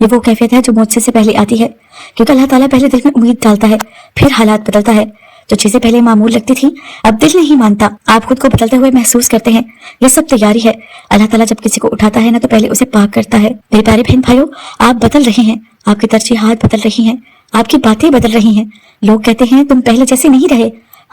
یہ وہ کیفیت ہے جو معجزے سے پہلے آتی ہے، کیونکہ اللہ تعالیٰ پہلے دل میں امید ڈالتا ہے، پھر حالات بدلتا ہے۔ جو چیزیں پہلے معمول لگتی تھیں اب دل نہیں مانتا، آپ خود کو بدلتے ہوئے محسوس کرتے ہیں۔ یہ سب تیاری ہے۔ اللہ تعالیٰ جب کسی کو اٹھاتا ہے نا تو پہلے اسے پاک کرتا ہے۔ میرے پیارے بہن بھائیوں، آپ بدل رہے ہیں، آپ کی ترجیحات بدل رہی ہیں، آپ کی باتیں بدل رہی ہیں۔ لوگ کہتے ہیں تم پہلے جیسے نہیں رہے۔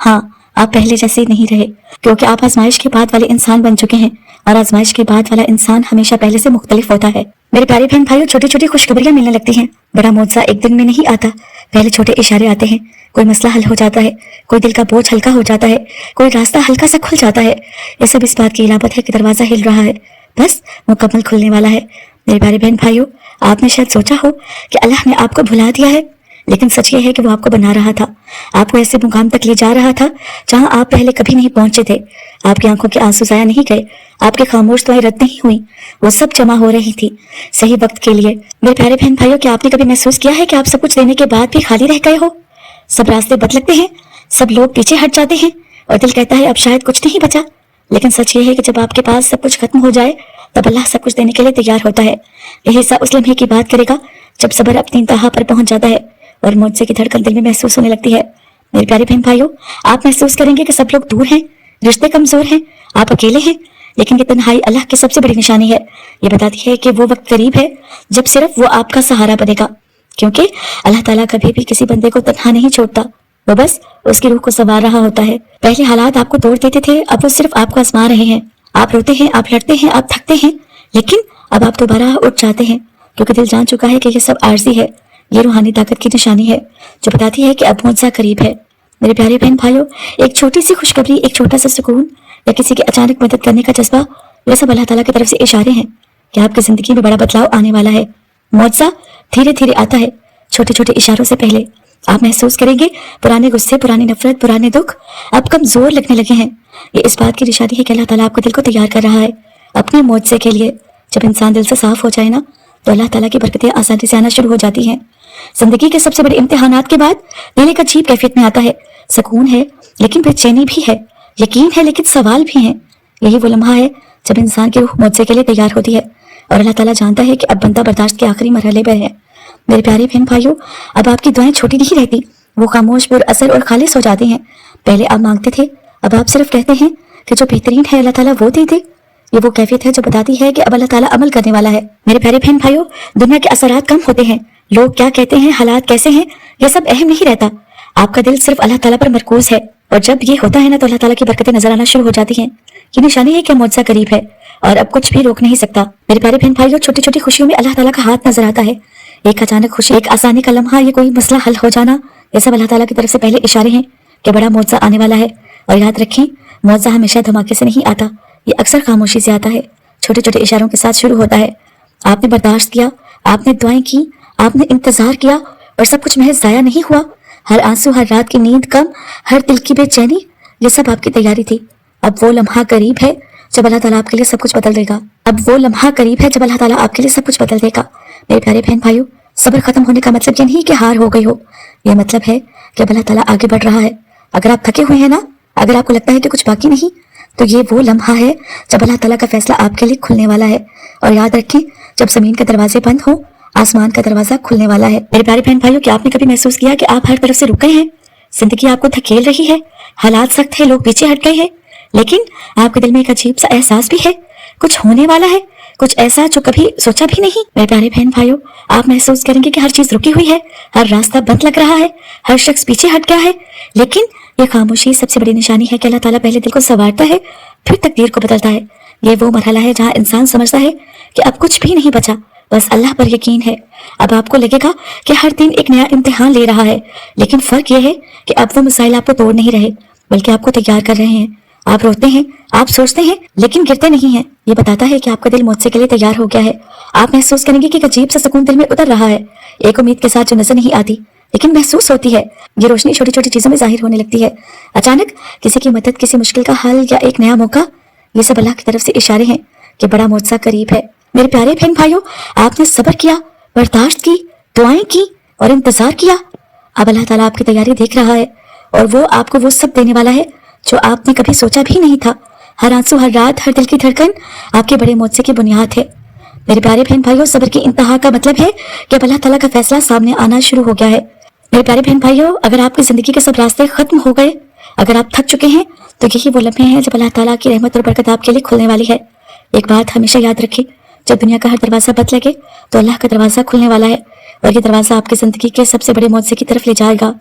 ہاں، آپ پہلے جیسے نہیں رہے، کیونکہ آپ آزمائش کے بعد والے انسان بن چکے ہیں، اور آزمائش کے بعد والا انسان ہمیشہ پہلے سے مختلف ہوتا ہے۔ میرے پیارے بہن بھائیوں، چھوٹی چھوٹی خوشخبریاں ملنے لگتی ہیں۔ بڑا معجزہ ایک دن میں نہیں آتا، پہلے چھوٹے اشارے آتے ہیں، کوئی مسئلہ حل ہو جاتا ہے، کوئی دل کا بوجھ ہلکا ہو جاتا ہے، کوئی راستہ ہلکا سا کھل جاتا ہے۔ یہ سب اس بات کی علامت ہے کہ دروازہ ہل رہا ہے، بس مکمل کھلنے والا ہے۔ میرے پیارے بہن بھائیوں، آپ نے شاید سوچا ہو کہ اللہ نے آپ کو بھلا دیا ہے، لیکن سچ یہ ہے کہ وہ آپ کو بنا رہا تھا، آپ کو ایسے مقام تک لے جا رہا تھا جہاں آپ پہلے کبھی نہیں پہنچے تھے۔ آپ کی آنکھوں کے آنسو ضائع نہیں گئے، آپ کے خاموش دعائیں رد نہیں ہوئیں، وہ سب جمع ہو رہی تھی صحیح وقت کے لیے۔ میرے پیارے بہن بھائیوں، کیا آپ نے کبھی محسوس کیا ہے کہ آپ سب کچھ دینے کے بعد بھی خالی رہ گئے ہو؟ سب راستے بد لگتے ہیں، سب لوگ پیچھے ہٹ جاتے ہیں، اور دل کہتا ہے اب شاید کچھ نہیں بچا۔ لیکن سچ یہ ہے کہ جب آپ کے پاس سب کچھ ختم ہو جائے تب اللہ سب کچھ دینے کے لیے تیار ہوتا ہے۔ یہ حصہ اس لمحے کی بات کرے گا جب صبر اپنی انتہا پر پہنچ جاتا ہے اور معجزے کی دھڑکن دل میں محسوس ہونے لگتی ہے۔ میرے پیارے بہن بھائیوں، آپ محسوس کریں گے کہ سب لوگ دور ہیں، رشتے کمزور ہیں، آپ اکیلے ہیں، لیکن یہ تنہائی اللہ کی سب سے بڑی نشانی ہے۔ یہ بتاتی ہے کہ وہ وقت قریب ہے جب صرف وہ آپ کا سہارا بنے گا، کیونکہ اللہ تعالیٰ کبھی بھی کسی بندے کو تنہا نہیں چھوڑتا، وہ بس اس کی روح کو سنوار رہا ہوتا ہے۔ پہلے حالات آپ کو توڑ دیتے تھے، اب وہ صرف آپ کو آزما رہے ہیں۔ آپ روتے ہیں، آپ لڑتے ہیں، آپ تھکتے ہیں، لیکن اب آپ دوبارہ اٹھ جاتے ہیں، کیونکہ دل جان چکا ہے کہ یہ سب عارضی ہے۔ یہ روحانی طاقت کی نشانی ہے جو بتاتی ہے کہ اب معجزہ قریب ہے۔ میرے پیارے بہن بھائیوں، ایک چھوٹی سی خوشخبری، ایک چھوٹا سا سکون، یا کسی کی اچانک مدد کرنے کا جذبہ، یہ سب اللہ تعالیٰ کی طرف سے اشارے ہیں کہ آپ کی زندگی میں بڑا بدلاؤ آنے والا ہے۔ معجزہ دھیرے دھیرے آتا ہے، چھوٹے چھوٹے اشاروں سے پہلے۔ آپ محسوس کریں گے پرانے غصے، پرانی نفرت، پرانے دکھ اب کمزور لگنے لگے ہیں۔ یہ اس بات کی نشانی ہے کہ اللہ تعالیٰ آپ کے دل کو تیار کر رہا ہے اپنے معجزے کے لیے۔ جب انسان دل سے صاف ہو جائے نا تو اللہ تعالیٰ کی برکتیں آسانی سے آنا شروع ہو جاتی ہیں۔ زندگی کے سب سے بڑے امتحانات کے بعد دل ایک عجیب کیفیت میں آتا ہے، سکون ہے لیکن بے چینی بھی ہے، یقین ہے لیکن سوال بھی ہیں۔ یہی وہ لمحہ ہے جب انسان کی روح معجزے کے لیے تیار ہوتی ہے، اور اللہ تعالیٰ جانتا ہے کہ اب بندہ برداشت کے آخری مرحلے پر ہے۔ میرے پیارے بہن بھائیوں، اب آپ کی دعائیں چھوٹی نہیں رہتی، وہ خاموش، پر اثر اور خالص ہو جاتی ہیں۔ پہلے آپ مانگتے تھے، اب آپ صرف کہتے ہیں کہ جو بہترین ہے اللہ تعالیٰ وہ دے دے۔ یہ وہ کیفیت ہے جو بتاتی ہے کہ اب اللہ تعالیٰ عمل کرنے والا ہے۔ میرے پیارے بہن بھائیوں، دنیا کے اثرات کم ہوتے ہیں، لوگ کیا کہتے ہیں، حالات کیسے ہیں، یہ سب اہم نہیں رہتا۔ آپ کا دل صرف اللہ تعالیٰ پر مرکوز ہے، اور جب یہ ہوتا ہے نا تو اللہ تعالیٰ کی برکتیں نظر آنا شروع ہو جاتی ہیں۔ یہ نشانی ہے کہ معجزہ قریب ہے اور اب کچھ بھی روک نہیں سکتا۔ میرے پیارے بہن بھائیوں، چھوٹی چھوٹی خوشیوں میں اللہ تعالیٰ کا ہاتھ نظر آتا ہے۔ ایک اچانک خوشی، ایک آسانی کا لمحہ، یہ کوئی مسئلہ حل ہو جانا، یہ سب اللہ تعالیٰ کی طرف سے پہلے اشارے ہیں کہ بڑا معجزہ آنے والا ہے۔ اور یاد رکھیں، معجزہ ہمیشہ دھماکے سے نہیں آتا، یہ اکثر خاموشی سے آتا ہے، چھوٹے چھوٹے اشاروں کے ساتھ شروع ہوتا ہے۔ آپ نے برداشت کیا، آپ نے دعائیں کی، آپ نے انتظار کیا، اور سب کچھ محض ضائع نہیں ہوا۔ ہر آنسو، ہر رات کی نیند کم، ہر دل کی بے چینی، یہ سب آپ کی تیاری تھی۔ اب وہ لمحہ قریب ہے جب اللہ تعالیٰ آپ کے لیے سب کچھ بدل دے گا۔ اب وہ لمحہ قریب ہے جب اللہ تعالیٰ آپ کے لیے سب کچھ بدل دے گا۔ میرے پیارے بہن بھائیوں، صبر ختم ہونے کا مطلب یہ نہیں کہ ہار ہو گئی ہو، یہ مطلب ہے کہ اب اللہ تعالیٰ آگے بڑھ رہا ہے۔ اگر آپ تھکے ہوئے ہیں نا، اگر آپ کو لگتا ہے کہ کچھ باقی نہیں، تو یہ وہ لمحہ ہے جب اللہ تعالیٰ کا فیصلہ آپ کے لیے کھلنے والا ہے۔ اور یاد رکھیں، جب زمین کے دروازے بند ہوں، آسمان کا دروازہ کھلنے والا ہے۔ میرے پیارے بہن بھائیوں، کیا آپ نے کبھی محسوس کیا کہ آپ ہر طرف سے رک گئے ہیں؟ زندگی آپ کو دھکیل رہی ہے، حالات سخت ہے، لوگ پیچھے ہٹ گئے ہیں، لیکن آپ کے دل میں ایک عجیب سا احساس بھی ہے، کچھ ہونے والا ہے، کچھ ایسا جو کبھی سوچا بھی نہیں۔ میرے پیارے بہن بھائیوں، آپ محسوس کریں گے کہ ہر چیز رکی ہوئی ہے، ہر راستہ بند لگ رہا ہے، ہر شخص پیچھے ہٹ گیا ہے، لیکن یہ خاموشی سب سے بڑی نشانی ہے کہ اللہ تعالیٰ پہلے دل کو سنوارتا ہے، پھر تقدیر کو بدلتا ہے۔ یہ وہ مرحلہ ہے جہاں انسان سمجھتا ہے کہ اب کچھ بھی نہیں بچا، بس اللہ پر یقین ہے۔ اب آپ کو لگے گا کہ ہر دن ایک نیا امتحان لے رہا ہے، لیکن فرق یہ ہے کہ اب وہ مسائل آپ کو توڑ نہیں رہے بلکہ آپ کو تیار کر رہے ہیں۔ آپ روتے ہیں، آپ سوچتے ہیں، لیکن گرتے نہیں ہیں۔ یہ بتاتا ہے کہ آپ کا دل معجزے کے لیے تیار ہو گیا ہے۔ آپ محسوس کریں گے کہ ایک عجیب سا سکون دل میں اتر رہا ہے، ایک امید کے ساتھ جو نظر نہیں آتی لیکن محسوس ہوتی ہے۔ یہ روشنی چھوٹی چھوٹی چیزوں میں ظاہر ہونے لگتی ہے، اچانک کسی کی مدد، کسی مشکل کا حل یا ایک نیا موقع۔ یہ سب اللہ کی طرف سے اشارے ہیں کہ بڑا معجزہ قریب ہے۔ میرے پیارے بہن بھائیوں، آپ نے صبر کیا، برداشت کی، دعائیں کی اور انتظار کیا۔ اب اللہ تعالیٰ آپ کی تیاری دیکھ رہا ہے، اور وہ آپ کو وہ سب دینے والا ہے جو آپ نے کبھی سوچا بھی نہیں تھا۔ ہر آنسو، ہر رات، ہر دل کی دھڑکن آپ کے بڑے معجزے کی بنیاد ہے۔ میرے پیارے بہن بھائیوں، صبر کی انتہا کا مطلب ہے کہ اب اللہ تعالیٰ کا فیصلہ سامنے آنا شروع ہو گیا ہے۔ میرے پیارے بہن بھائیوں، اگر آپ کی زندگی کے سب راستے ختم ہو گئے، اگر آپ تھک چکے ہیں، تو یہی وہ لمحے ہیں جب اللہ تعالیٰ کی رحمت اور برکت آپ کے لیے کھلنے والی ہے۔ ایک بات ہمیشہ یاد رکھیں، جب دنیا کا ہر دروازہ بند لگے تو اللہ کا دروازہ کھلنے والا ہے، اور یہ دروازہ آپ کی زندگی کے سب سے بڑے معجزے کی طرف لے جائے گا۔